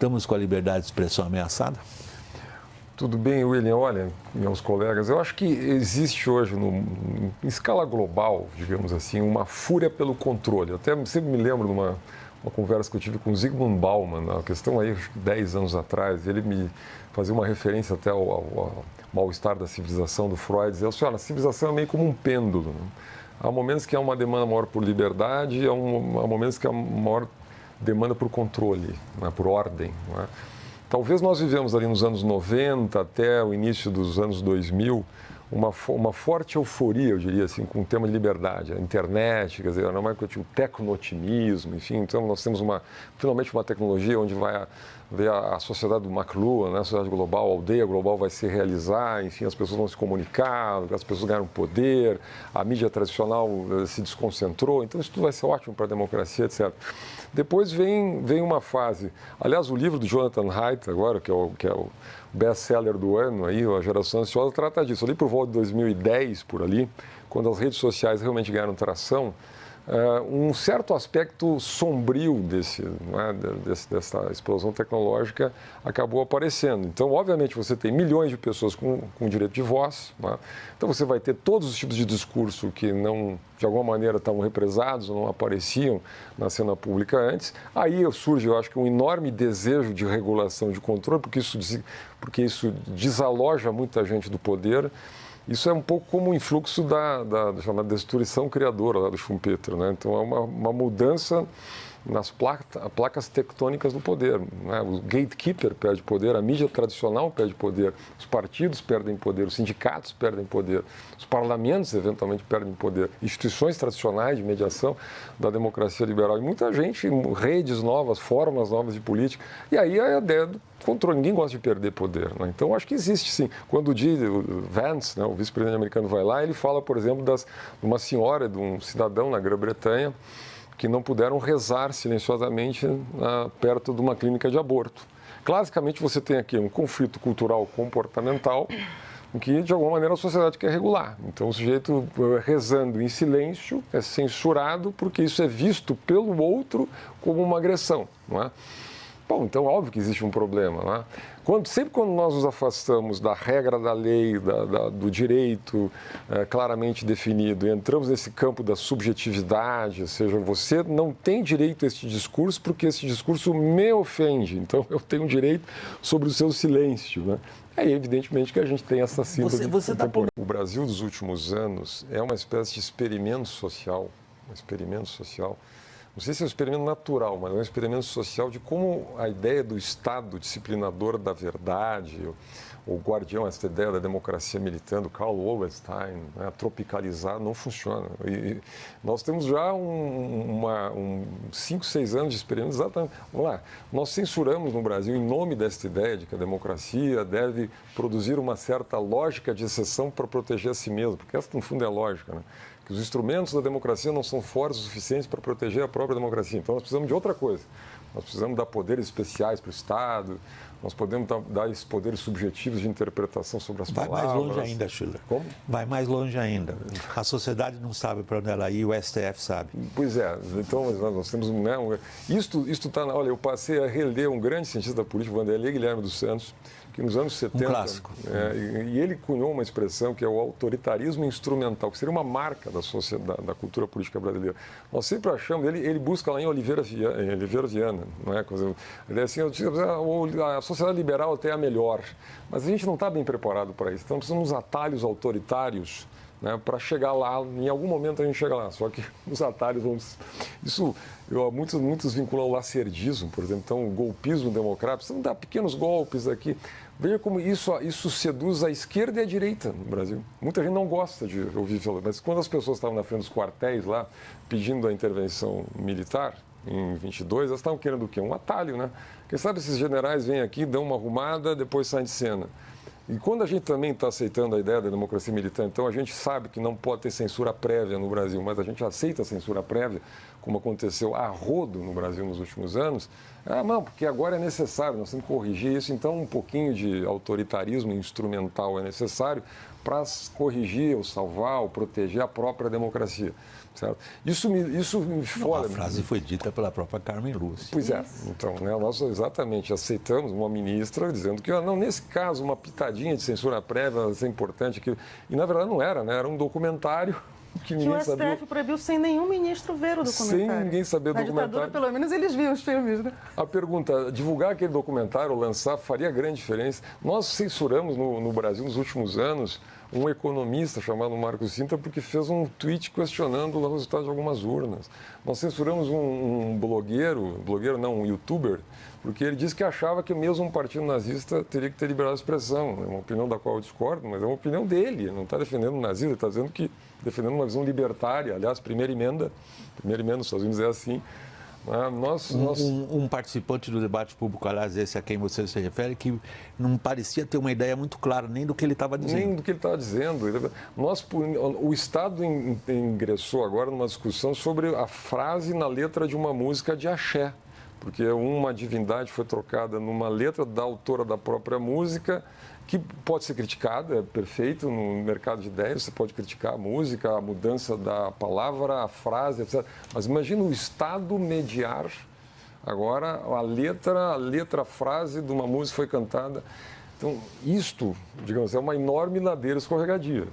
estamos com a liberdade de expressão ameaçada? Tudo bem, William. Olha, meus colegas, eu acho que existe hoje, em escala global, digamos assim, uma fúria pelo controle. Eu até sempre me lembro de uma conversa que eu tive com o Zygmunt Bauman, uma questão aí, acho que 10 anos atrás. Ele me fazia uma referência até ao mal-estar da civilização do Freud. Dizia assim, olha, a civilização é meio como um pêndulo, né? Há momentos que há uma demanda maior por liberdade, há momentos que há maior demanda por controle, né? Por ordem, não é? Talvez nós vivemos ali nos anos 90 até o início dos anos 2000 uma forte euforia, eu diria assim, com o tema de liberdade. A internet, quer dizer, não é que o tecno-otimismo, enfim. Então, nós temos finalmente uma tecnologia onde vai haver a sociedade do McLuhan, né? A sociedade global, a aldeia global vai se realizar, enfim, as pessoas vão se comunicar, as pessoas ganham poder, a mídia tradicional se desconcentrou. Então, isso tudo vai ser ótimo para a democracia, etc. Depois vem uma fase. Aliás, o livro do Jonathan Haidt, agora, que é o best-seller do ano, aí, A Geração Ansiosa, trata disso. Ali por volta de 2010, por ali, quando as redes sociais realmente ganharam tração, um certo aspecto sombrio dessa explosão tecnológica acabou aparecendo. Então, obviamente, você tem milhões de pessoas com direito de voz, né? Então você vai ter todos os tipos de discurso que não, de alguma maneira, estavam represados ou não apareciam na cena pública antes. Aí surge, eu acho que um enorme desejo de regulação, de controle, porque isso desaloja muita gente do poder. Isso é um pouco como o influxo da chamada destruição criadora lá do Schumpeter, né? Então, é uma mudança nas placas tectônicas do poder, né? O gatekeeper perde poder, a mídia tradicional perde poder, os partidos perdem poder, os sindicatos perdem poder, os parlamentos eventualmente perdem poder, instituições tradicionais de mediação da democracia liberal e muita gente, redes novas, formas novas de política. E aí a ideia do controle, ninguém gosta de perder poder, né? Então, acho que existe sim. Quando o Vance, né, o vice-presidente americano, vai lá, ele fala, por exemplo, de uma senhora, de um cidadão na Grã-Bretanha, que não puderam rezar silenciosamente perto de uma clínica de aborto. Classicamente, você tem aqui um conflito cultural comportamental em que, de alguma maneira, a sociedade quer regular. Então, o sujeito rezando em silêncio é censurado porque isso é visto pelo outro como uma agressão, não é? Bom, então, óbvio que existe um problema, não é? Sempre quando nós nos afastamos da regra da lei, do direito claramente definido, e entramos nesse campo da subjetividade, ou seja, você não tem direito a este discurso porque esse discurso me ofende, então eu tenho direito sobre o seu silêncio, né? Aí, evidentemente, que a gente tem essa síndrome contemporânea. O Brasil dos últimos anos é uma espécie de experimento social, não sei se é um experimento natural, mas é um experimento social de como a ideia do Estado disciplinador da verdade, o guardião, essa ideia da democracia militando, Karl Lowenstein, né, tropicalizar, não funciona. E nós temos já 5, 6 anos de experimento, exatamente. Vamos lá, nós censuramos no Brasil em nome desta ideia de que a democracia deve produzir uma certa lógica de exceção para proteger a si mesmo, porque essa, no fundo, é a lógica, né? Que os instrumentos da democracia não são fortes o suficiente para proteger a própria democracia. Então, nós precisamos de outra coisa. Nós precisamos dar poderes especiais para o Estado, nós podemos dar esses poderes subjetivos de interpretação sobre as palavras. Vai mais longe ainda, Schiller. Como? Vai mais longe ainda. A sociedade não sabe para onde ela ir, o STF sabe. Pois é. Então, nós temos... Né, isto está... Olha, eu passei a reler um grande cientista político, Vanderlei Guilherme dos Santos, que nos anos 70... Um clássico. E ele cunhou uma expressão que é o autoritarismo instrumental, que seria uma marca da cultura política brasileira. Nós sempre achamos... Ele busca lá em Oliveira Viana, não é? Ele é assim, a sociedade liberal até é a melhor, mas a gente não está bem preparado para isso. Então, precisamos de atalhos autoritários, né, para chegar lá. Em algum momento a gente chega lá, só que os atalhos vão... Muitos vinculam ao lacerdismo, por exemplo. Então, o golpismo democrático, precisamos dar pequenos golpes aqui. Veja como isso seduz a esquerda e a direita no Brasil. Muita gente não gosta de ouvir falar, mas quando as pessoas estavam na frente dos quartéis lá, pedindo a intervenção militar, em 22, elas estavam querendo o quê? Um atalho, né? Quem sabe esses generais vêm aqui, dão uma arrumada, depois saem de cena. E quando a gente também está aceitando a ideia da democracia militante, então a gente sabe que não pode ter censura prévia no Brasil, mas a gente aceita a censura prévia, como aconteceu a rodo no Brasil nos últimos anos. Não, porque agora é necessário, nós temos que corrigir isso, então um pouquinho de autoritarismo instrumental é necessário para corrigir, ou salvar, ou proteger a própria democracia. Certo? Isso me fora. A frase foi dita pela própria Carmen Lúcia. Pois é. Então, né, nós exatamente aceitamos uma ministra dizendo que, não, nesse caso, uma pitadinha de censura prévia é importante. E, na verdade, não era, né? Era um documentário que ninguém sabia. O STF proibiu sem nenhum ministro ver o documentário. Sem ninguém saber o documentário. Na ditadura, pelo menos, eles viam os filmes, né? A pergunta, divulgar aquele documentário, lançar, faria grande diferença. Nós censuramos no Brasil, nos últimos anos, um economista chamado Marcos Sintra, porque fez um tweet questionando o resultado de algumas urnas. Nós censuramos um um youtuber, porque ele disse que achava que mesmo um partido nazista teria que ter liberdade de expressão. É uma opinião da qual eu discordo, mas é uma opinião dele. Ele não está defendendo o nazismo, ele está dizendo que defendendo uma visão libertária. Aliás, primeira emenda nos Estados Unidos é assim. Um participante do debate público, aliás, esse a quem você se refere, que não parecia ter uma ideia muito clara nem do que ele estava dizendo. Nem do que ele estava dizendo. O Estado ingressou agora numa discussão sobre a frase na letra de uma música de axé, porque uma divindade foi trocada numa letra da autora da própria música, que pode ser criticada, é perfeito no mercado de ideias, você pode criticar a música, a mudança da palavra, a frase, etc. Mas imagina o Estado mediar agora a letra, a frase de uma música foi cantada. Então, isto, digamos, é uma enorme ladeira escorregadia.